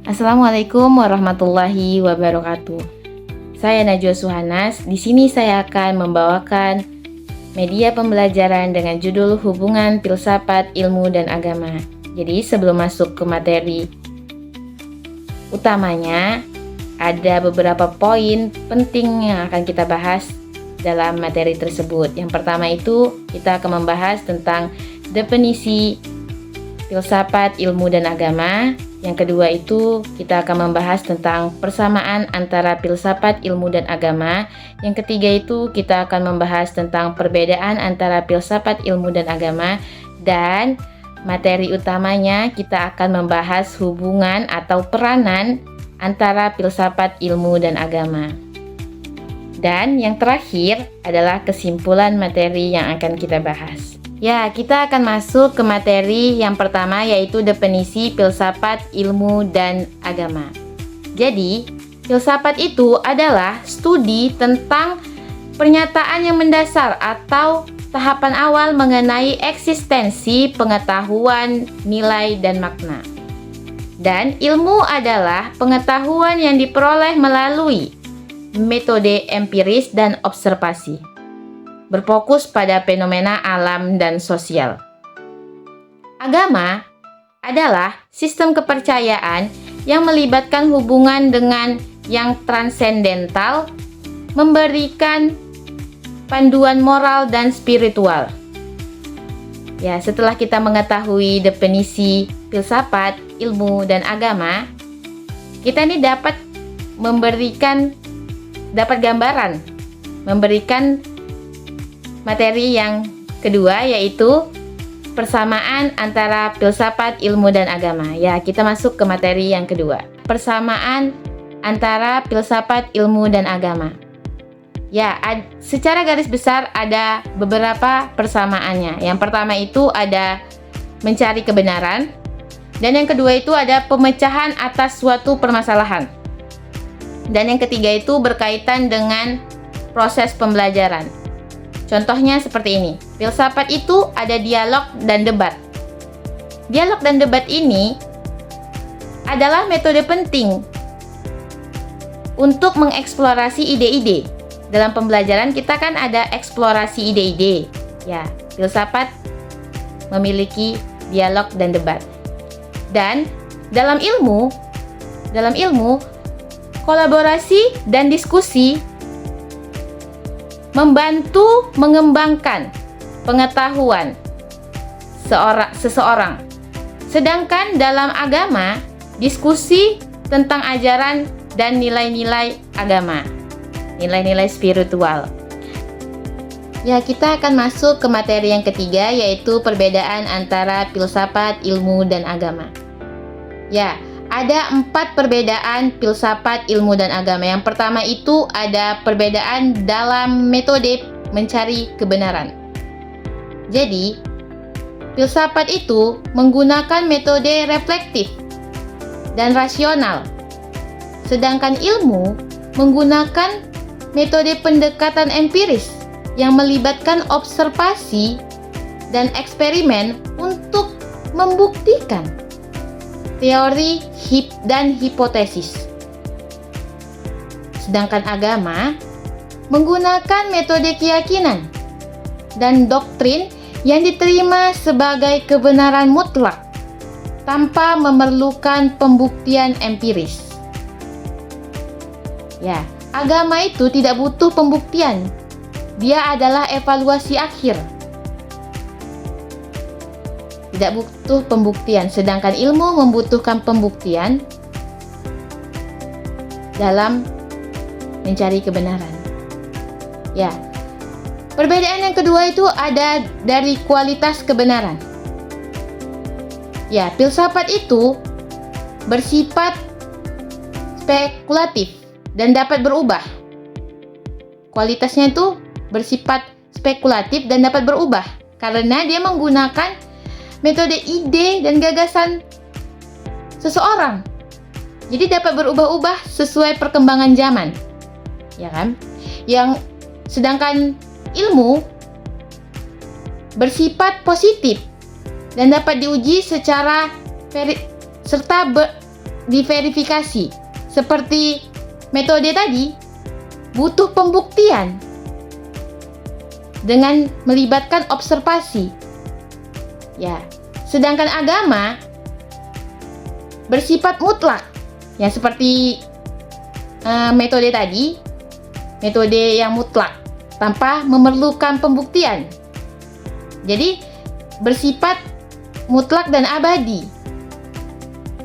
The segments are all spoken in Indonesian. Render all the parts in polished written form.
Assalamualaikum warahmatullahi wabarakatuh. Saya Najwa Suhanas. Di sini saya akan membawakan media pembelajaran dengan judul Hubungan Filsafat, Ilmu, dan Agama. Jadi sebelum masuk ke materi utamanya, ada beberapa poin penting yang akan kita bahas dalam materi tersebut. Yang pertama itu kita akan membahas tentang definisi filsafat, ilmu, dan agama. Yang kedua itu kita akan membahas tentang persamaan antara filsafat, ilmu, dan agama. Yang ketiga itu kita akan membahas tentang perbedaan antara filsafat, ilmu, dan agama. Dan materi utamanya kita akan membahas hubungan atau peranan antara filsafat, ilmu, dan agama. Dan yang terakhir adalah kesimpulan materi yang akan kita bahas. Ya, kita akan masuk ke materi yang pertama, yaitu definisi filsafat, ilmu, dan agama. Jadi, filsafat itu adalah studi tentang pernyataan yang mendasar atau tahapan awal mengenai eksistensi, pengetahuan, nilai, dan makna. Dan ilmu adalah pengetahuan yang diperoleh melalui metode empiris dan observasi, berfokus pada fenomena alam dan sosial. Agama adalah sistem kepercayaan yang melibatkan hubungan dengan yang transendental, memberikan panduan moral dan spiritual. Ya, setelah kita mengetahui definisi filsafat, ilmu, dan agama, kita ini dapat gambaran, memberikan materi yang kedua, yaitu persamaan antara filsafat, ilmu, dan agama. Ya, kita masuk ke materi yang kedua. Persamaan antara filsafat, ilmu, dan agama. Ya, secara garis besar ada beberapa persamaannya. Yang pertama itu ada mencari kebenaran. Dan yang kedua itu ada pemecahan atas suatu permasalahan. Dan yang ketiga itu berkaitan dengan proses pembelajaran. Contohnya seperti ini. Filsafat itu ada dialog dan debat. Dialog dan debat ini adalah metode penting untuk mengeksplorasi ide-ide. Dalam pembelajaran kita kan ada eksplorasi ide-ide. Ya, filsafat memiliki dialog dan debat. Dan dalam ilmu, kolaborasi dan diskusi membantu mengembangkan pengetahuan seseorang. Sedangkan dalam agama, diskusi tentang ajaran dan nilai-nilai agama, nilai-nilai spiritual. Ya, kita akan masuk ke materi yang ketiga, yaitu perbedaan antara filsafat, ilmu, dan agama. Ya, ada 4 perbedaan filsafat, ilmu, dan agama. Yang pertama itu ada perbedaan dalam metode mencari kebenaran. Jadi, filsafat itu menggunakan metode reflektif dan rasional. Sedangkan ilmu menggunakan metode pendekatan empiris yang melibatkan observasi dan eksperimen untuk membuktikan teori dan hipotesis. Sedangkan agama menggunakan metode keyakinan dan doktrin yang diterima sebagai kebenaran mutlak tanpa memerlukan pembuktian empiris. Ya, agama itu tidak butuh pembuktian. Dia adalah evaluasi akhir. Tidak butuh pembuktian, sedangkan ilmu membutuhkan pembuktian dalam mencari kebenaran. Ya, perbedaan yang kedua itu ada dari kualitas kebenaran. Ya, filsafat itu bersifat spekulatif dan dapat berubah. Kualitasnya itu bersifat spekulatif dan dapat berubah karena dia menggunakan metode ide dan gagasan seseorang. Jadi dapat berubah-ubah sesuai perkembangan zaman. Ya kan? Sedangkan ilmu bersifat positif dan dapat diuji secara diverifikasi. Seperti metode tadi, butuh pembuktian dengan melibatkan observasi. Ya, sedangkan agama bersifat mutlak. Ya, seperti metode tadi, metode yang mutlak tanpa memerlukan pembuktian. Jadi bersifat mutlak dan abadi.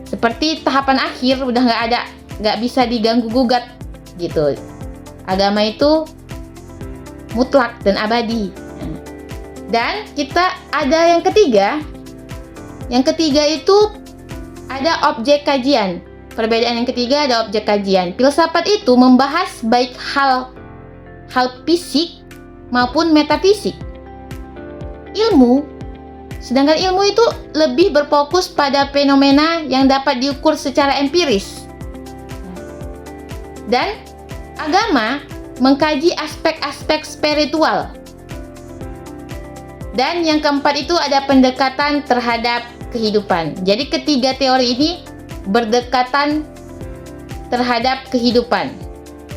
Seperti tahapan akhir udah nggak bisa diganggu gugat gitu. Agama itu mutlak dan abadi. Dan kita ada yang ketiga. Yang ketiga itu ada objek kajian. Perbedaan yang ketiga ada objek kajian. Filsafat itu membahas baik hal fisik maupun metafisik. Sedangkan ilmu itu lebih berfokus pada fenomena yang dapat diukur secara empiris. Dan agama mengkaji aspek-aspek spiritual. Dan yang keempat itu ada pendekatan terhadap kehidupan. Jadi ketiga teori ini berdekatan terhadap kehidupan.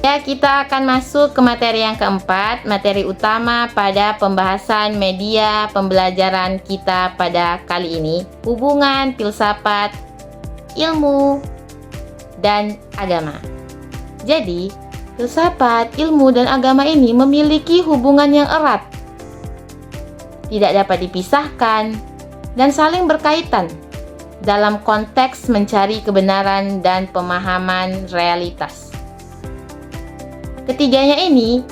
Ya, kita akan masuk ke materi yang keempat, materi utama pada pembahasan media pembelajaran kita pada kali ini, hubungan filsafat, ilmu, dan agama. Jadi, filsafat, ilmu, dan agama ini memiliki hubungan yang erat, tidak dapat dipisahkan, dan saling berkaitan dalam konteks mencari kebenaran dan pemahaman realitas. Ketiganya ini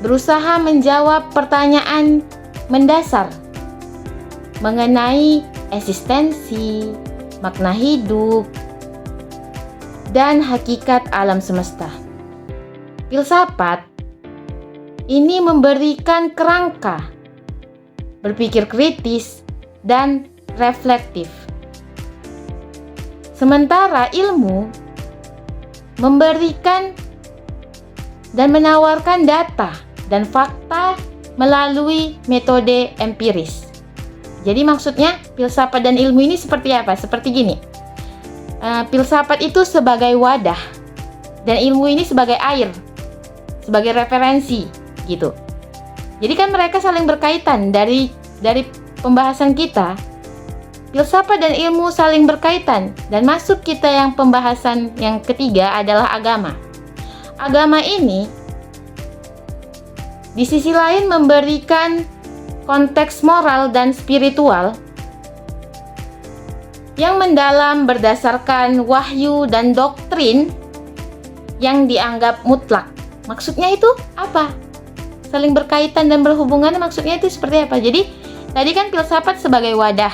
berusaha menjawab pertanyaan mendasar mengenai eksistensi, makna hidup, dan hakikat alam semesta. Filsafat ini memberikan kerangka berpikir kritis dan reflektif. Sementara ilmu memberikan dan menawarkan data dan fakta melalui metode empiris. Jadi maksudnya filsafat dan ilmu ini seperti apa? Seperti gini. Filsafat itu sebagai wadah dan ilmu ini sebagai air, sebagai referensi gitu. Jadi kan mereka saling berkaitan. Dari pembahasan kita, filsafat dan ilmu saling berkaitan, dan masuk kita yang pembahasan yang ketiga adalah agama. Agama ini di sisi lain memberikan konteks moral dan spiritual yang mendalam berdasarkan wahyu dan doktrin yang dianggap mutlak. Maksudnya itu apa? Saling berkaitan dan berhubungan, maksudnya itu seperti apa? Jadi tadi kan filsafat sebagai wadah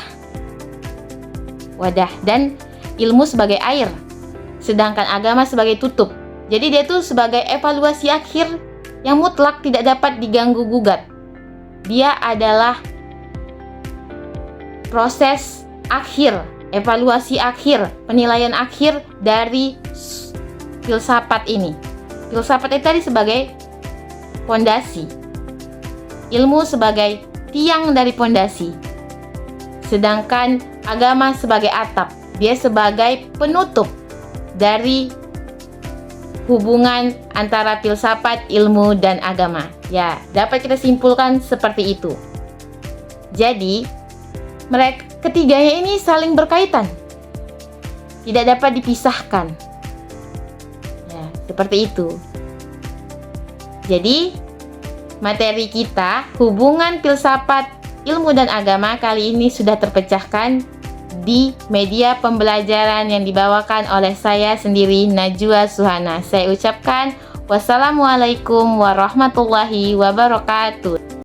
dan ilmu sebagai air, sedangkan agama sebagai tutup. Jadi dia itu sebagai evaluasi akhir yang mutlak, tidak dapat diganggu gugat. Dia adalah proses akhir, evaluasi akhir, penilaian akhir dari filsafat ini. Filsafat itu tadi sebagai pondasi, ilmu sebagai tiang dari pondasi, sedangkan agama sebagai atap. Dia sebagai penutup dari hubungan antara filsafat, ilmu, dan agama. Ya, dapat kita simpulkan seperti itu. Jadi, mereka ketiganya ini saling berkaitan, tidak dapat dipisahkan. Ya, seperti itu. Jadi, materi kita, hubungan filsafat, ilmu, dan agama kali ini sudah terpecahkan di media pembelajaran yang dibawakan oleh saya sendiri, Najwa Suhana. Saya ucapkan wassalamualaikum warahmatullahi wabarakatuh.